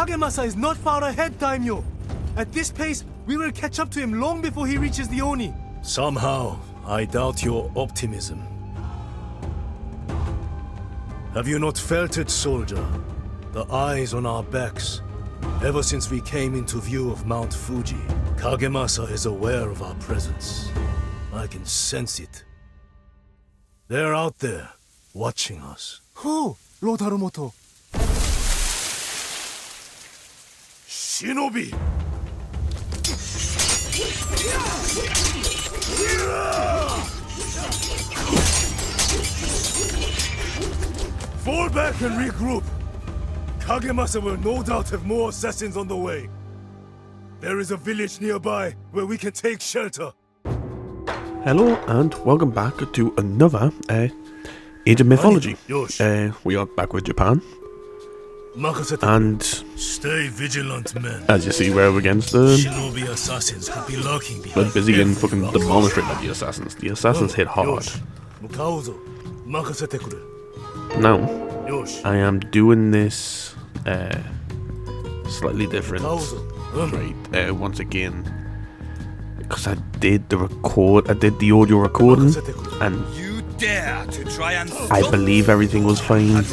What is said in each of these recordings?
Kagemasa is not far ahead, Daimyo. At this pace, we will catch up to him long before he reaches the Oni. Somehow, I doubt your optimism. Have you not felt it, soldier? The eyes on our backs. Ever since we came into view of Mount Fuji, Kagemasa is aware of our presence. I can sense it. They're out there, watching us. Who? Lord Harumoto. Shinobi! Fall back and regroup. Kagemasa will no doubt have more assassins on the way. There is a village nearby where we can take shelter. Hello and welcome back to another Age of Mythology. We are back with Japan. And stay vigilant, men. As you see, we're against the Shinobi assassins could be lurking behind. We're busy getting fucking demolished by the assassins. The assassins hit hard. Now, I am doing this slightly different, right? Once again, because I did the audio recording, and I believe everything was fine.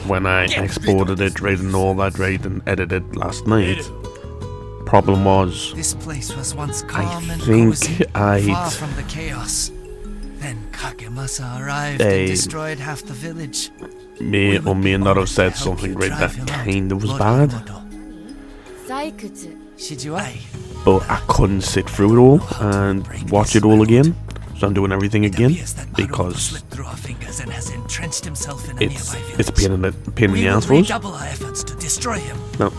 When I exported it, right, and all that, right, and edited last night. Problem was, this place was once calm I think far from the chaos. Then Kagemasa arrived and destroyed half the village. May or may not have said something, right, that kind of was bad. But I couldn't sit through it all and watch it all again. So I'm doing everything again because it's a pain in the ass for us. No,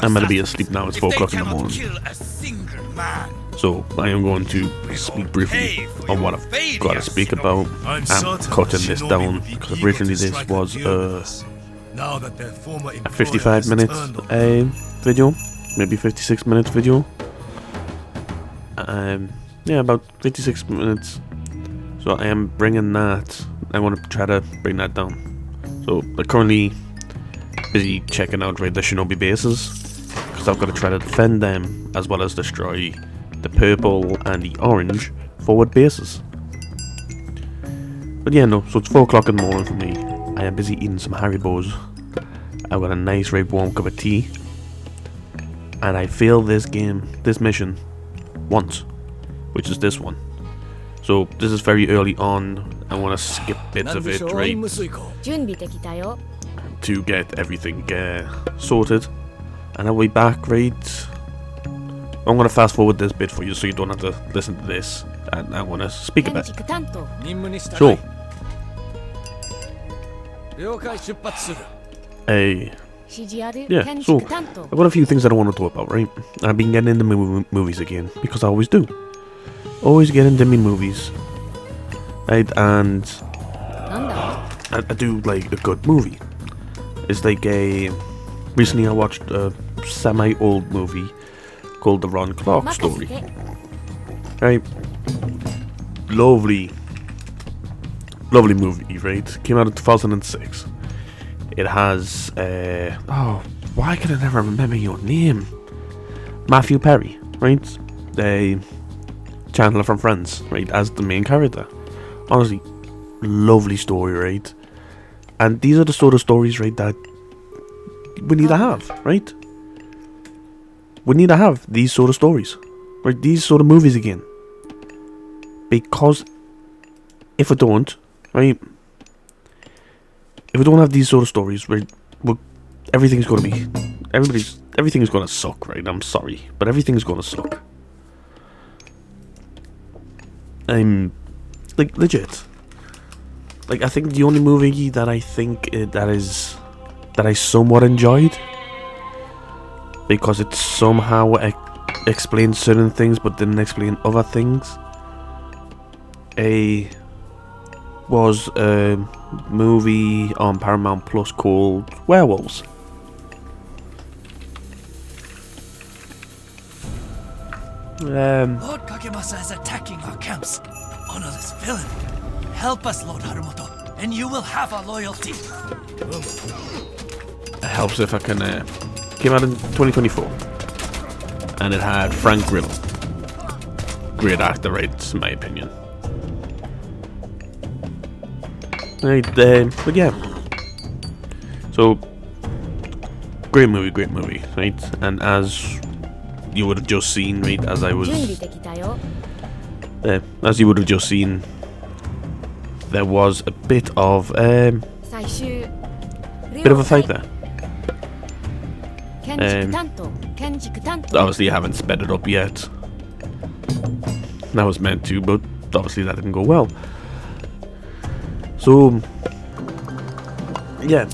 I'm gonna be asleep now. It's 4 o'clock in the morning. So I am going to speak briefly on what I've got to speak about. I'm cutting this down because originally this was a 55 minutes video, maybe 56 minutes video. Yeah, about 56 minutes. So I am bringing that. I want to try to bring that down. So I'm currently busy checking out the Shinobi bases because I've got to try to defend them as well as destroy the purple and the orange forward bases. But yeah, no. So it's 4 o'clock in the morning for me. I am busy eating some Haribos. I've got a nice red warm cup of tea, and I failed this mission once, which is this one. So this is very early on. I want to skip bits of it, right, to get everything sorted, and I'll be back, right. I'm going to fast forward this bit for you so you don't have to listen to this, and I want to speak a bit. So yeah, so I've got a few things that I want to talk about, right? I've been getting into movies again, because I always do. Always get into me movies, right? And I do like a good movie. It's like recently I watched a semi-old movie called The Ron Clark Story. Right? Lovely movie, right? Came out in 2006. It has, why can I never remember your name? Matthew Perry, right? Chandler from Friends, right? As the main character. Honestly, lovely story, right? And these are the sort of stories, right, that we need to have, right? We need to have these sort of stories, right? These sort of movies again. Because if we don't, right? If we don't have these sort of stories, everything's going to be... Everything is going to suck, right? I'm sorry, but everything's going to suck. I'm... like, legit. Like, I think the only movie that I think that I somewhat enjoyed, because it somehow explained certain things but didn't explain other things, was a movie on Paramount Plus called Werewolves. Lord Kagemasa is attacking our camps. Honorless villain. Help us, Lord Harumoto. and you will have our loyalty. It helps if I can. Came out in 2024, and it had Frank Grillo. Great actor, right? In my opinion. Right, but yeah. So, great movie, right? And as you would have just seen, right? As you would have just seen, there was a bit of a fight there. Obviously, I haven't sped it up yet. That was meant to, but obviously that didn't go well. So, yeah,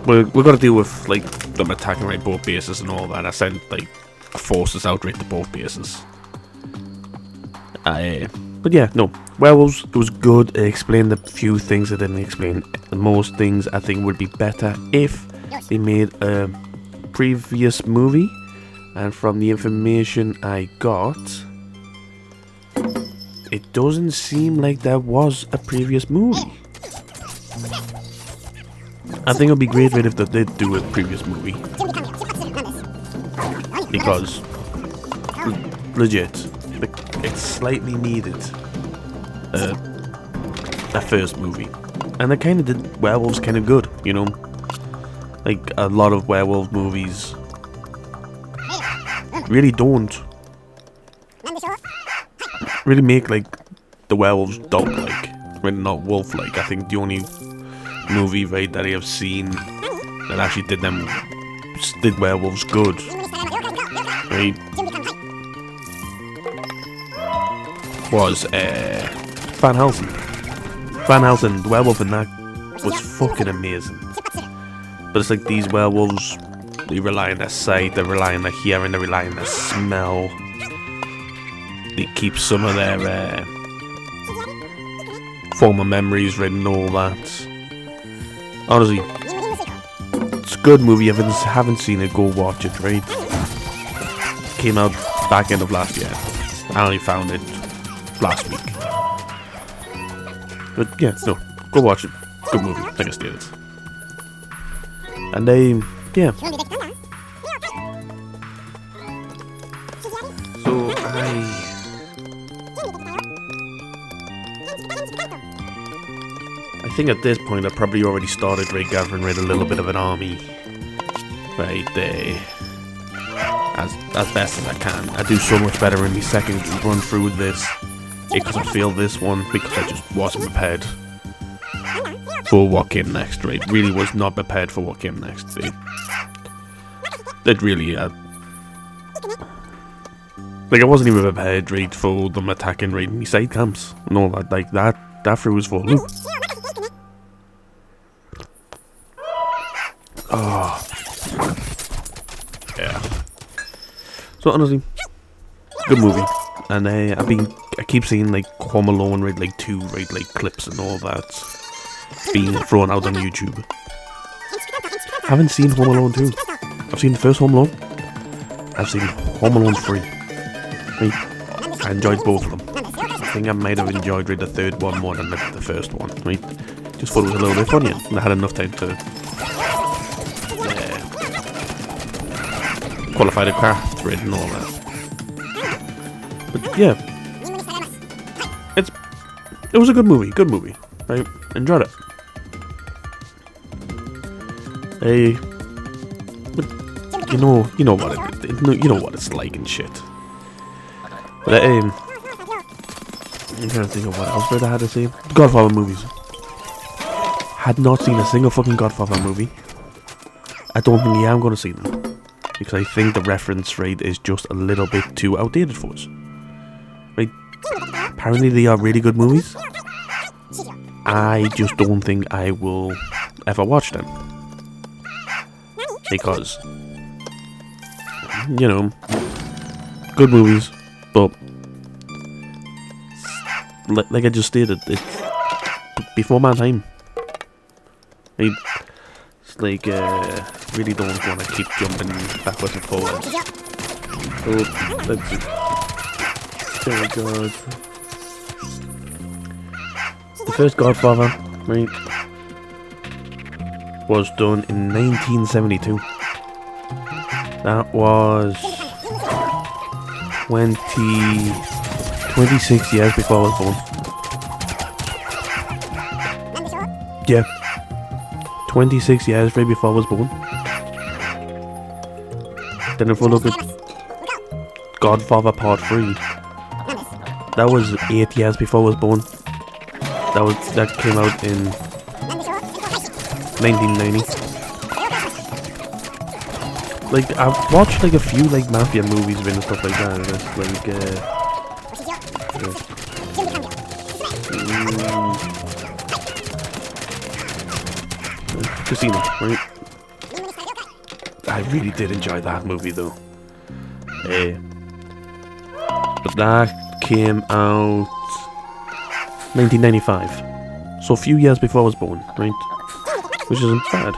we're gonna deal with like them attacking right both bases and all that. I sent like forces out right to both bases. But yeah, no, werewolves. It was good. It explained a few things it didn't explain. Most things I think would be better if they made a previous movie. And from the information I got, it doesn't seem like there was a previous movie. I think it would be great if they did do a previous movie. Because, legit, it slightly needed a first movie. And they kind of did werewolves kind of good, you know? Like, a lot of werewolf movies really don't really make like the werewolves dog-like, when not wolf-like. I think the only movie right that I have seen that actually did werewolves good, right, was Van Helsing. Van Helsing, the werewolf in that was fucking amazing. But it's like these werewolves, they rely on their sight, they rely on their hearing, they rely on their smell. They keep some of their former memories written, all that. Honestly, it's a good movie. If you haven't seen it, go watch it, right? Came out back end of last year. I only found it last week. But yeah, no, go watch it. Good movie, like I stated. And yeah. So I think at this point I probably already started gathering a little bit of an army, right there, as best as I can. I do so much better in my second run through with this because I failed this one because I just wasn't prepared for what came next, right? Really was not prepared for what came next. It really, like I wasn't even prepared, right, for them attacking right in the side camps and all that. Like that threw us for a loop. Oh, yeah. So honestly, good movie, and I keep seeing like Home Alone, right, like 2, right, like clips and all that being thrown out on YouTube. Haven't seen Home Alone 2. I've seen the first Home Alone. I've seen Home Alone 3. Right? I enjoyed both of them. I think I might have enjoyed the third one more than the first one. Right? Just thought it was a little bit funnier, and I had enough time to qualify the craft, right, and all that. But yeah, it was a good movie. Right? Enjoyed it. But you know what you know what it's like and shit. But I'm trying to think of what else I had to say. Godfather movies. Had not seen a single fucking Godfather movie. I don't think I am going to see them because I think the reference rate is just a little bit too outdated for us. Right? Apparently they are really good movies. I just don't think I will ever watch them. Because, you know, good movies, but like I just stated, it's before my time. It's like, really don't want to keep jumping backwards and forwards. Oh, let's see. Oh god. The first Godfather, right, was done in 1972. That was 26 years before I was born. Yeah. 26 years right before I was born. Then if we look at Godfather Part 3, that was 8 years before I was born. That came out in 1990. Like, I've watched like a few like mafia movies and stuff like that. And it's like Casino, right? I really did enjoy that movie though. But that came out 1995, so a few years before I was born, right? Which isn't bad.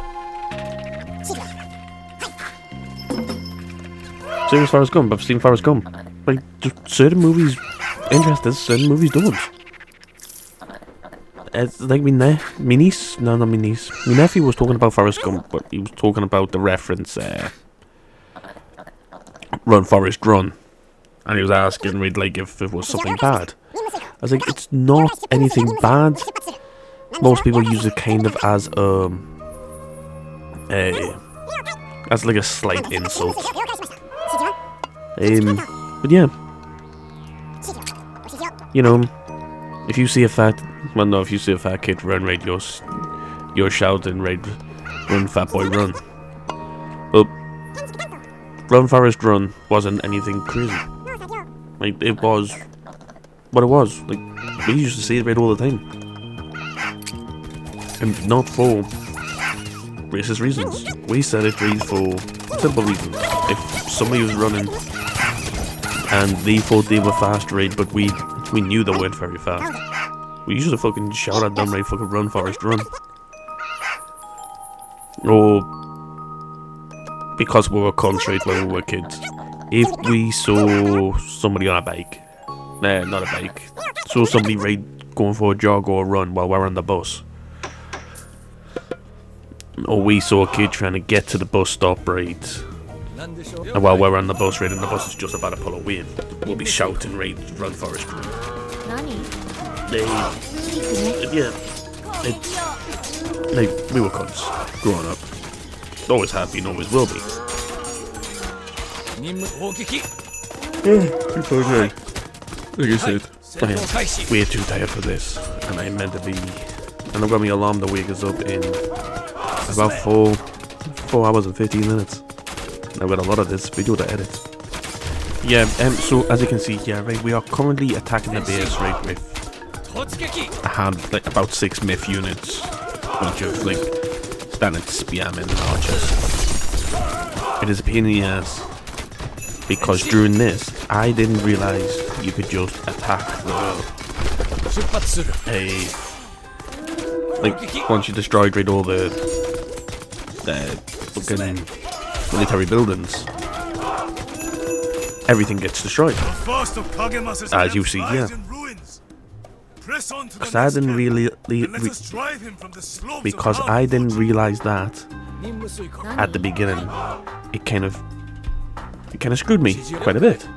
Same as Forrest Gump. I've seen Forrest Gump. Like, just certain movies interested, certain movies don't. It's like my niece, no, not my niece. My nephew was talking about Forrest Gump, but he was talking about the reference, Run Forrest Run. And he was asking me, like, if it was something bad. I was like, it's not anything bad. Most people use it kind of as like a slight insult. But yeah, you know, if you see a fat kid run, right, you're shouting, right, run fat boy run. But Run Forrest Run wasn't anything crazy. Like, it was what it was. Like, we used to see it right all the time. And not for racist reasons. We said it right for simple reasons. If somebody was running and they thought they were fast, right, but we knew they weren't very fast, we used to fucking shout at them, right, fucking run Forrest run. Or because we were cunts, right, when we were kids, if we saw somebody on a bike, not a bike, saw somebody, right, going for a jog or a run while we're on the bus, or we saw a kid trying to get to the bus stop, right, and while we're on the bus, right, and the bus is just about to pull away, we'll be shouting, right, run Forrest run. It's like, we were cunts growing up. Always have been, always will be. Like I said, I am way too tired for this, and I'm meant to be, and I've got my alarm to wake us up in about 4 hours and 15 minutes. I've got a lot of this video to edit. Yeah, so as you can see, yeah, right, we are currently attacking the base, right, with I had like about 6 myth units, bunch of like standard spamming archers. It is a pain in the ass because during this I didn't realise you could just attack like once you destroyed, right, all the fucking military buildings, everything gets destroyed. As you see here. Because I didn't realise that at the beginning, it kind of screwed me quite a bit.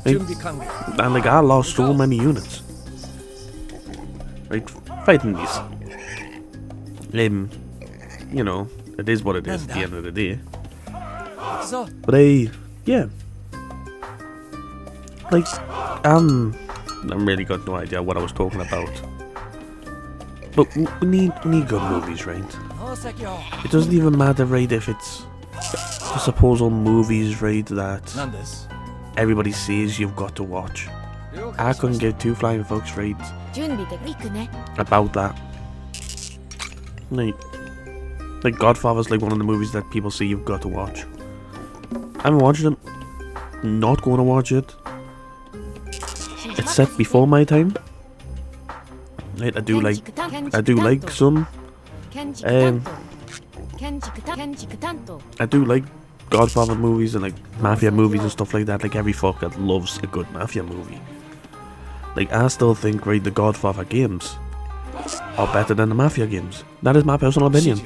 And like, I lost so many units, right, fighting these. You know, it is what it is at the end of the day. But yeah, like, I really got no idea what I was talking about. But we need good movies, right? It doesn't even matter, right, if it's the supposed movies, right, that everybody says you've got to watch. I couldn't give two flying fucks, right, about that. Like Godfather's like one of the movies that people say you've got to watch. I haven't watched it. Not going to watch it. It's set before my time. Right, I do like some. I do like Godfather movies and like mafia movies and stuff like that. Like, every fuck that loves a good mafia movie. Like, I still think, right, the Godfather games are better than the Mafia games. That is my personal opinion.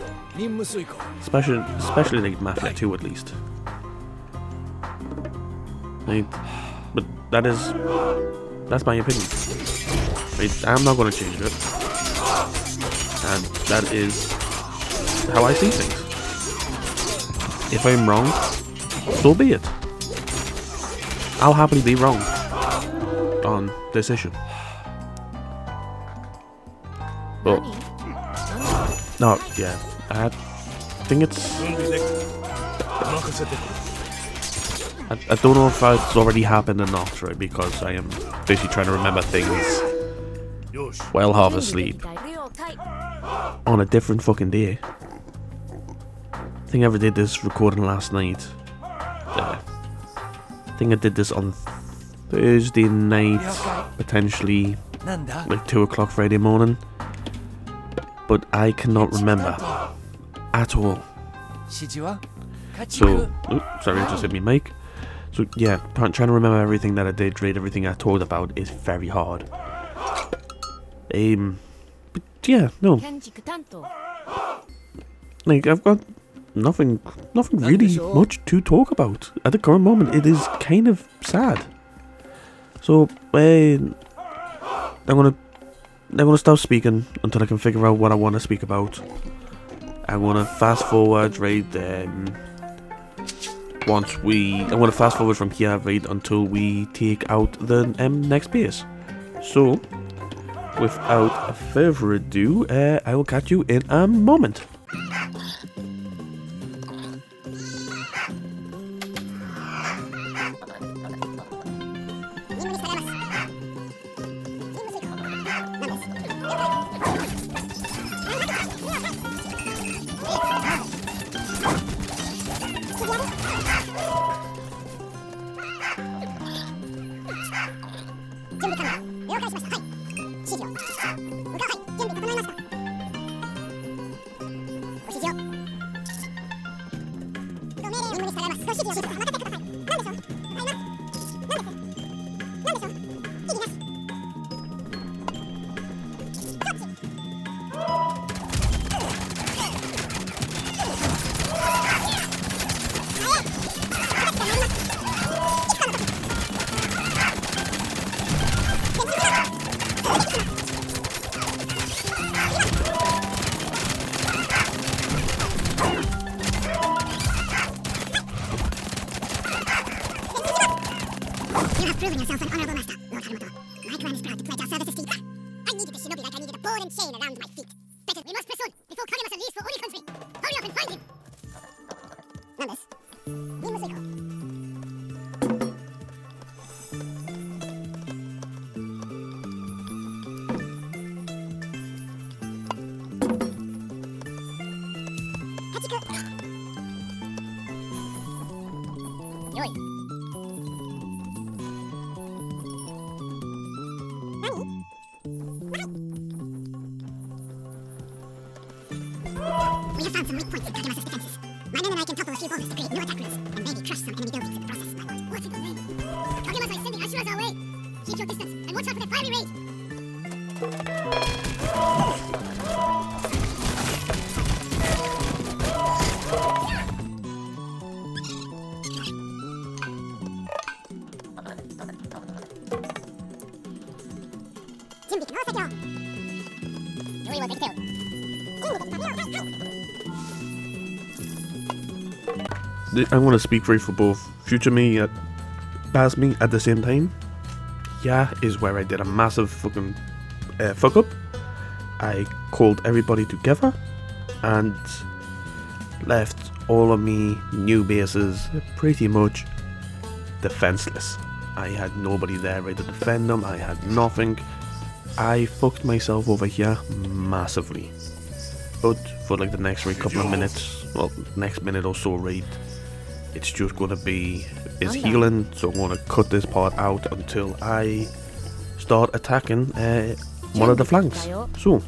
Especially like Mafia 2 at least. Right? But that's my opinion. Right? I'm not gonna change it. And that is how I see things. If I'm wrong, so be it. I'll happily be wrong on this issue. But no, yeah, I think it's. I don't know if it's already happened or not, right? Because I am basically trying to remember things while half asleep on a different fucking day. I think I ever did this recording last night. I think I did this on Thursday night, potentially like 2 o'clock Friday morning. But I cannot remember at all. So, sorry, I just hit me mic. So yeah, trying to remember everything that I did, read everything I talked about is very hard. But yeah, no. Like, I've got nothing really much to talk about at the current moment. It is kind of sad. So I'm gonna stop speaking until I can figure out what I want to speak about. I'm gonna fast forward right then. I'm gonna fast forward from here right until we take out the next base. So, without further ado, I will catch you in a moment. Proven yourself an honorable master, Lord Haramoto. My clan is proud to pledge our services to you. I needed the shinobi like I needed a ball and chain around my feet. Better, we must pursue before Kagemasa leaves for Oni country. Hurry up and find him! Numbers. We have found some weak points in Kagemasa's defenses. My men and I can topple a few boulders to create new attack routes, and maybe crush some enemy buildings in the process, my lord. What's it the name? Kagemasa is sending Ashuras our way. Keep your distance, and watch out for the fiery raid. I'm going to speak right for both future me and past me at the same time. Yeah, is where I did a massive fucking fuck up. I called everybody together and left all of me new bases pretty much defenseless. I had nobody there ready to defend them. I had nothing. I fucked myself over here massively. But for like the next couple of minutes, well, next minute or so, right, it's just going to be healing, so I'm going to cut this part out until I start attacking one of the flanks. So,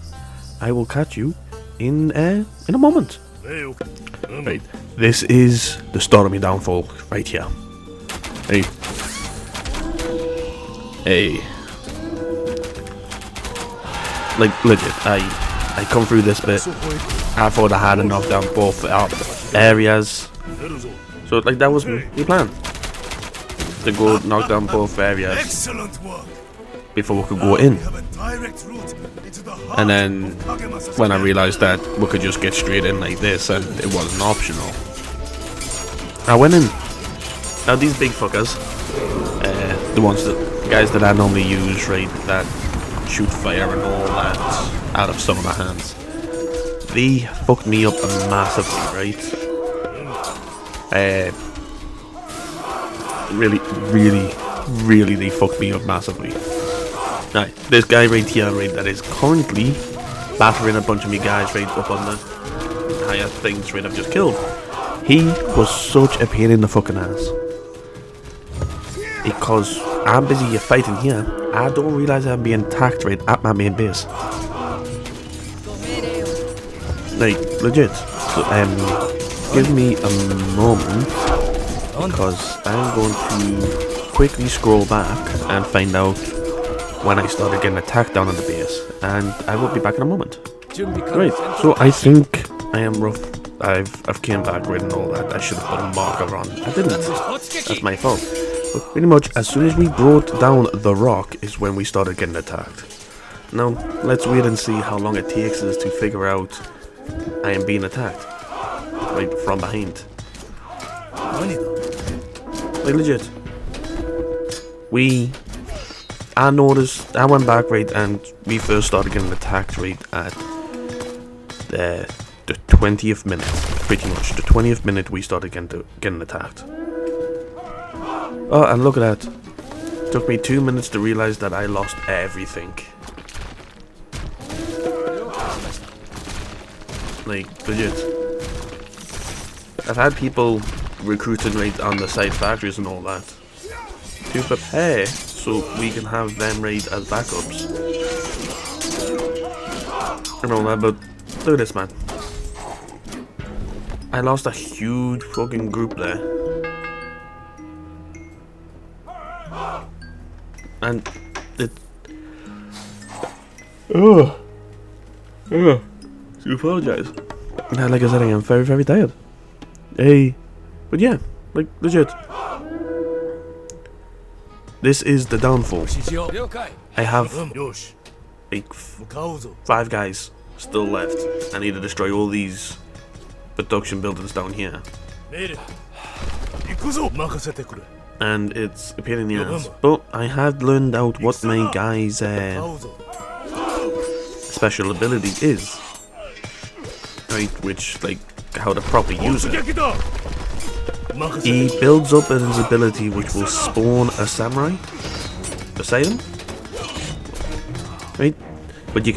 I will catch you in a moment. Right, this is the start of my downfall right here. Hey. like legit, I come through this bit. I thought I had to knock down both areas. So like that was my plan. To go knock down both areas Excellent work. before we could go in. We have a direct route into the heart And then of Kagemasa's when I camp. realised that we could just get straight in like this and it wasn't optional, I went in. Now these big fuckers, the guys that I normally use, right, that shoot fire and all that out of some of my hands, they fucked me up massively, right? Really they fucked me up massively. Right, this guy right here, right, that is currently battering a bunch of me guys right up on the higher things right I've just killed. He was such a pain in the fucking ass. Because I'm busy fighting here, I don't realise I'm being attacked right at my main base. Like, legit. So, give me a moment, because I'm going to quickly scroll back and find out when I started getting attacked down on the base, and I will be back in a moment. Right, so I think I am rough. I've came back right and all that. I should have put a marker on. I didn't. That's my fault. But pretty much as soon as we brought down the rock is when we started getting attacked. Now let's wait and see how long it takes us to figure out I am being attacked right from behind. Like legit. I noticed, I went back right and we first started getting attacked right at the 20th minute. Pretty much the 20th minute we started getting attacked. Oh, and look at that. Took me 2 minutes to realize that I lost everything. Like, legit. I've had people recruiting right on the side factories and all that to prepare so we can have them raid as backups. And all that, but look at this, man. I lost a huge fucking group there. And it... to apologize. Like I said, I am very, very tired. Hey, but yeah, like legit. This is the downfall. I have like 5 guys still left. I need to destroy all these production buildings down here. And it's a pain in the ass. But I have learned out what my guy's special ability is. Right, which, like, how to properly use it. He builds up his ability which will spawn a samurai beside him. Right? But he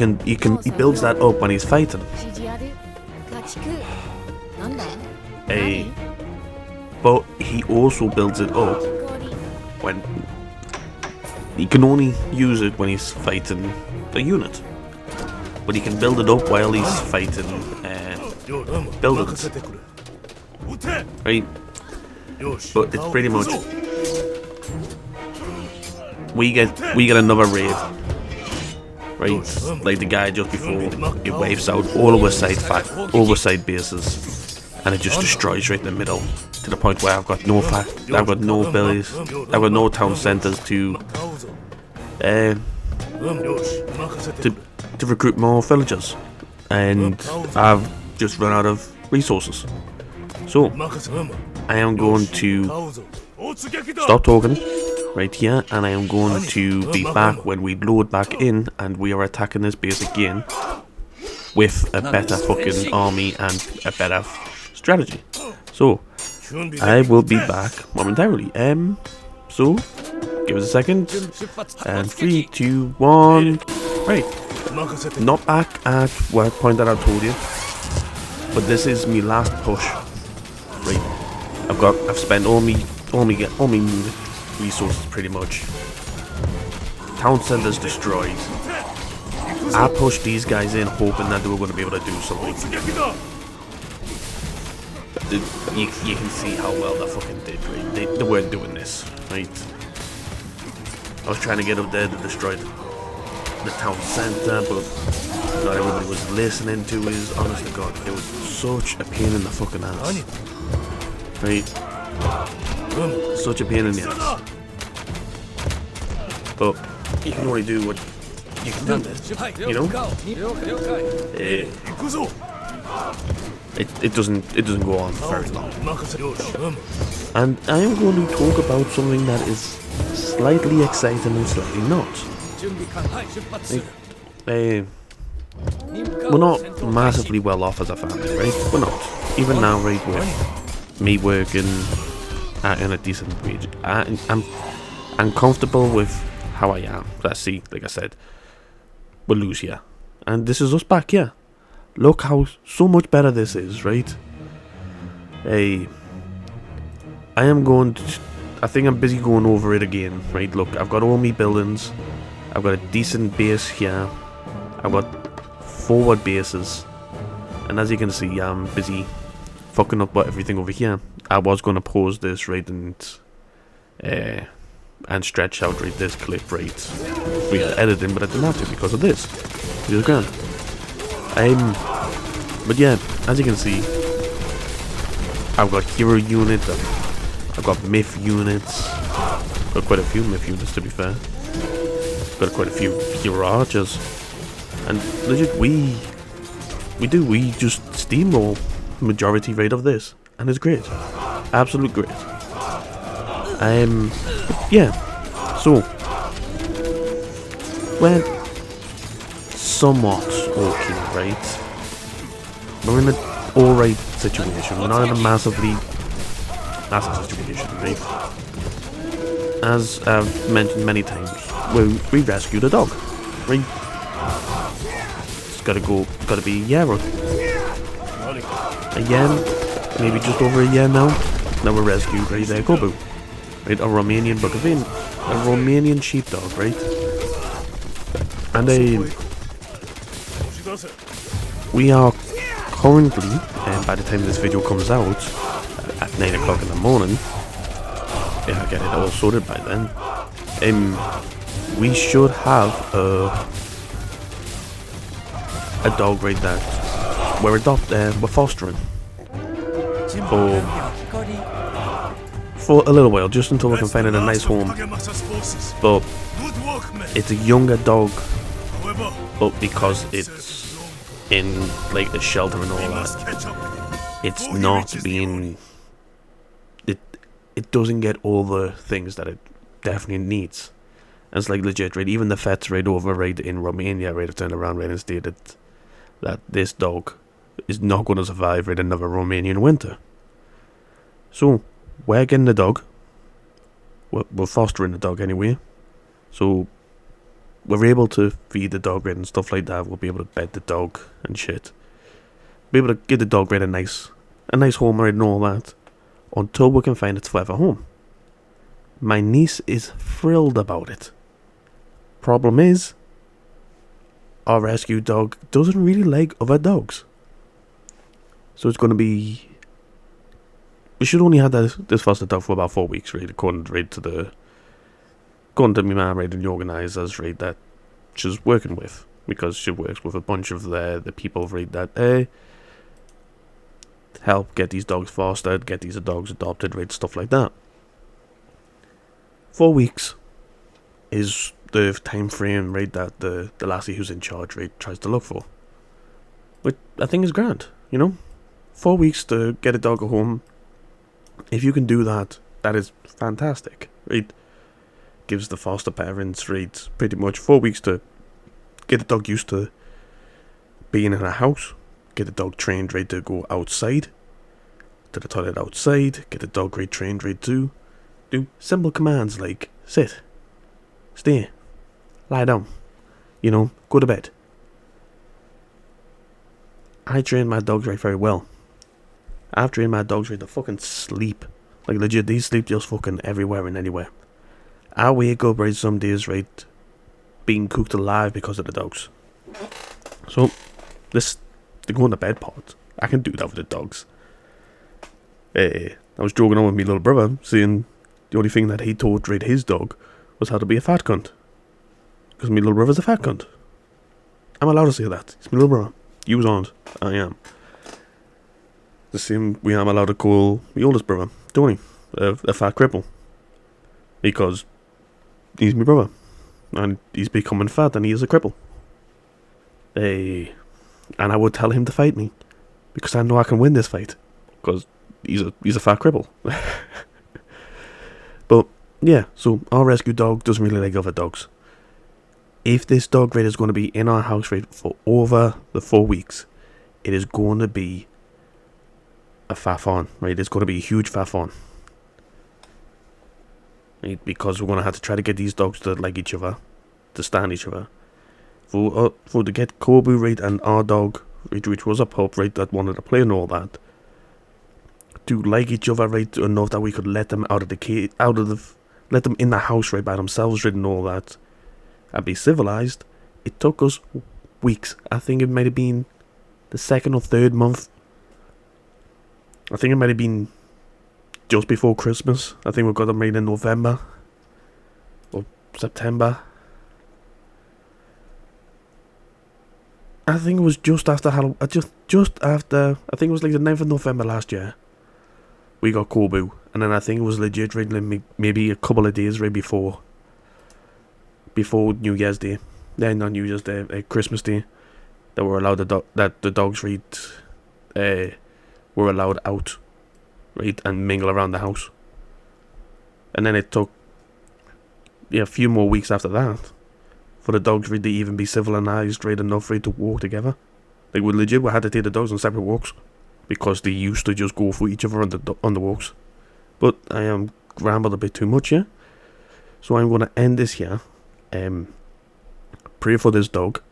builds that up when he's fighting. But he also builds it up when he can only use it when he's fighting a unit. But he can build it up while he's fighting buildings. Right? But it's pretty much we get another raid. Right? Like the guy just before it wipes out all of our side bases, and it just destroys right in the middle to the point where I've got no abilities, I've got no town centers to recruit more villagers, and I've just run out of resources. So I am going to stop talking right here, and I am going to be back when we load back in and we are attacking this base again with a better fucking army and a better strategy. So I will be back momentarily. So give us a second. And 3, 2, 1. Right. Not back at what point that I told you, but this is my last push. Right. I've spent all me resources pretty much. Town centers destroyed. I pushed these guys in hoping that they were going to be able to do something. You can see how well that fucking did, right? They weren't doing this, right? I was trying to get up there to destroy them. the town centre, but not everybody was listening to his. Honest to God, it was such a pain in the fucking ass. Right? Such a pain in the ass. But you can only do what you can do, you know? It doesn't go on for very long. And I am going to talk about something that is slightly exciting and slightly not. We're not massively well off as a family, right? We're not. Even now, right, with me working in a decent wage, I'm comfortable with how I am. Let's see, like I said, we'll lose here. And this is us back here. Look how so much better this is, right? I think I'm busy going over it again, right? Look, I've got all my buildings. I've got a decent base here. I've got forward bases. And as you can see, I'm busy fucking up everything over here. I was going to pause this, right, and stretch out, right, this clip, right, via editing, but I didn't have to because of this. It was grand. But yeah, as you can see, I've got hero units, I've got myth units, got quite a few myth units to be fair, got quite a few hero archers, and legit, we just steamroll majority rate of this, and it's great, absolute great. Yeah, so, we're somewhat okay, right? We're in an alright situation. We're not in a massive situation, right? As I've mentioned many times, we rescued a dog, right? It's gotta be a year, maybe just over a year now. Now we're rescued, right? Kobu, right? A Romanian Romanian sheepdog, right? And we are currently, and by the time this video comes out, at 9 o'clock in the morning, if I get it all sorted by then, we should have a dog, right, that we're fostering for a little while, just until we can find a nice home. But it's a younger dog, but because it's in like a shelter and all that, it's not being, it doesn't get all the things that it definitely needs. And it's like legit, right? Even the vets right over right in Romania, right, have turned around right and stated that this dog is not going to survive right another Romanian winter. So we're getting the dog. We're fostering the dog anyway. So we're able to feed the dog right and stuff like that. We'll be able to bed the dog and shit. Be able to give the dog right a nice home right and all that, until we can find its forever home. My niece is thrilled about it. Problem is, our rescue dog doesn't really like other dogs. So it's going to be, we should only have this foster dog for about 4 weeks, right? According to my mum, right, and the organisers, right, that she's working with, because she works with a bunch of the people, right, that help get these dogs fostered, get these dogs adopted, right, stuff like that. 4 weeks is the time frame, right, that the lassie who's in charge, right, tries to look for. But I think is grand, you know? 4 weeks to get a dog a home. If you can do that, that is fantastic, right? Gives the foster parents, right, pretty much 4 weeks to get the dog used to being in a house, get the dog trained, right, to go outside, to the toilet outside, get the dog right trained, right, to do simple commands like sit, stay, lie down, you know, go to bed. I train my dogs right very well. I've trained my dogs right to fucking sleep. Like legit, these sleep just fucking everywhere and anywhere. I wake up right some days, right, being cooked alive because of the dogs. So, the going to bed part, I can do that with the dogs. I was joking on with my little brother, saying the only thing that he taught right his dog was how to be a fat cunt. Because my little brother's a fat cunt. I'm allowed to say that. He's my little brother. You aren't. I am. The same way I'm allowed to call my oldest brother, Tony, a fat cripple. Because he's my brother. And he's becoming fat and he is a cripple. And I would tell him to fight me. Because I know I can win this fight. Because he's a fat cripple. But, yeah, so our rescue dog doesn't really like other dogs. If this dog raid is going to be in our house raid for over the 4 weeks, it is going to be a faffon, right? It's going to be a huge faffon. Right? Because we're going to have to try to get these dogs to like each other, to stand each other. For to get Kobu, right, and our dog, right, which was a pup, right, that wanted to play and all that, to like each other, right, enough that we could let them out of the cage, let them in the house, right, by themselves, right, and all that, and be civilized. It took us weeks. I think it might have been the 2nd or 3rd month. I think it might have been just before Christmas. I think we got them made in November or September. I think it was just after Halloween. Just after. I think it was like the 9th of November last year. We got Kobu, and then I think it was legit right like maybe a couple of days right before New Year's Day. Then not New Year's Day, Christmas Day, that we're allowed that the dogs were allowed out, right, and mingle around the house. And then it took a few more weeks after that for the dogs to even be civilized right enough to walk together. Like we had to take the dogs on separate walks because they used to just go for each other on the walks. But I am rambled a bit too much here, so I'm going to end this here. Pray for this dog,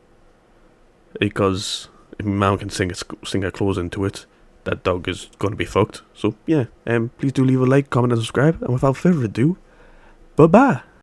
because if my mom can sing a close into it, that dog is going to be fucked. So yeah, please do leave a like, comment and subscribe, and without further ado, bye bye.